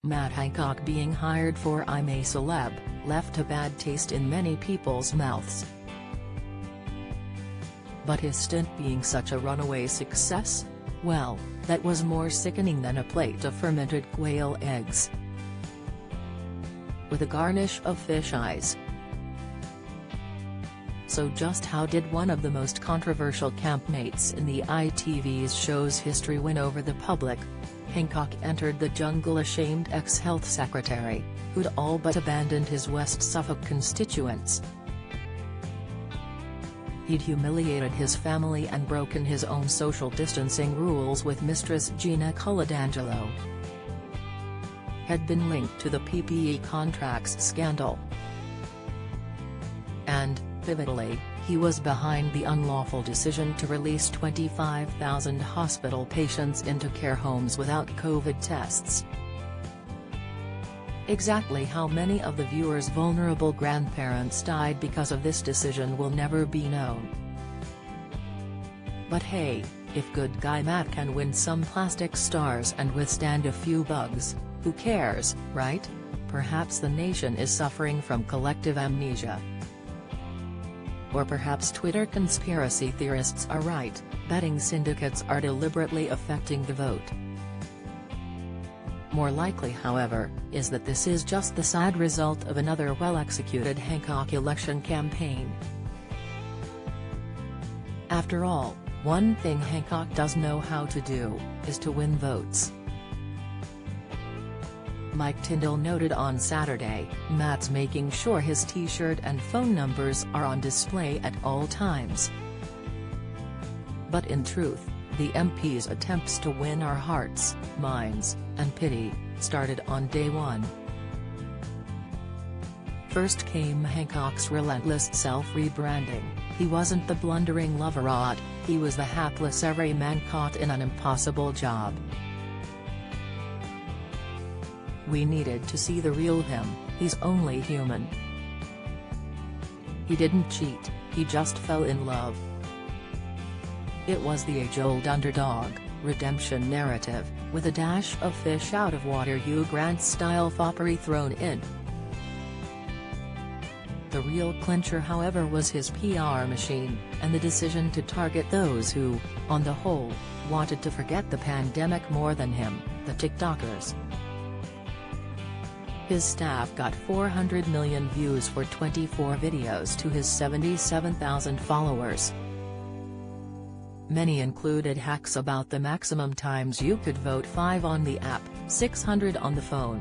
Matt Hancock being hired for I'm a Celeb left a bad taste in many people's mouths. But his stint being such a runaway success? Well, that was more sickening than a plate of fermented quail eggs with a garnish of fish eyes. So just how did one of the most controversial campmates in the ITV's show's history win over the public? Hancock entered the jungle ashamed ex-health secretary, who'd all but abandoned his West Suffolk constituents. He'd humiliated his family and broken his own social distancing rules with mistress Gina Coladangelo. Had been linked to the PPE contracts scandal. And, pivotally, he was behind the unlawful decision to release 25,000 hospital patients into care homes without COVID tests. Exactly how many of the viewers' vulnerable grandparents died because of this decision will never be known. But hey, if good guy Matt can win some plastic stars and withstand a few bugs, who cares, right? Perhaps the nation is suffering from collective amnesia. Or perhaps Twitter conspiracy theorists are right, betting syndicates are deliberately affecting the vote. More likely, however, is that this is just the sad result of another well-executed Hancock election campaign. After all, one thing Hancock does know how to do, is to win votes. Mike Tyndall noted on Saturday, Matt's making sure his t-shirt and phone numbers are on display at all times. But in truth, the MP's attempts to win our hearts, minds, and pity, started on day one. First came Hancock's relentless self-rebranding. He wasn't the blundering loverot, he was the hapless everyman caught in an impossible job. We needed to see the real him, he's only human. He didn't cheat, he just fell in love. It was the age-old underdog, redemption narrative, with a dash of fish out of water Hugh Grant-style foppery thrown in. The real clincher, however, was his PR machine, and the decision to target those who, on the whole, wanted to forget the pandemic more than him, the TikTokers. His staff got 400 million views for 24 videos to his 77,000 followers. Many included hacks about the maximum times you could vote: 5 on the app, 600 on the phone.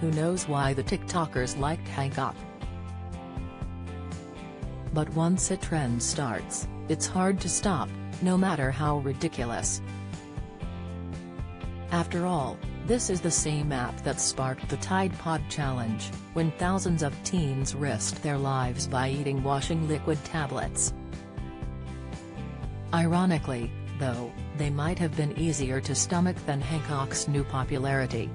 Who knows why the TikTokers liked Hancock? But once a trend starts, it's hard to stop, no matter how ridiculous. After all, this is the same app that sparked the Tide Pod Challenge, when thousands of teens risked their lives by eating washing liquid tablets. Ironically, though, they might have been easier to stomach than Hancock's new popularity.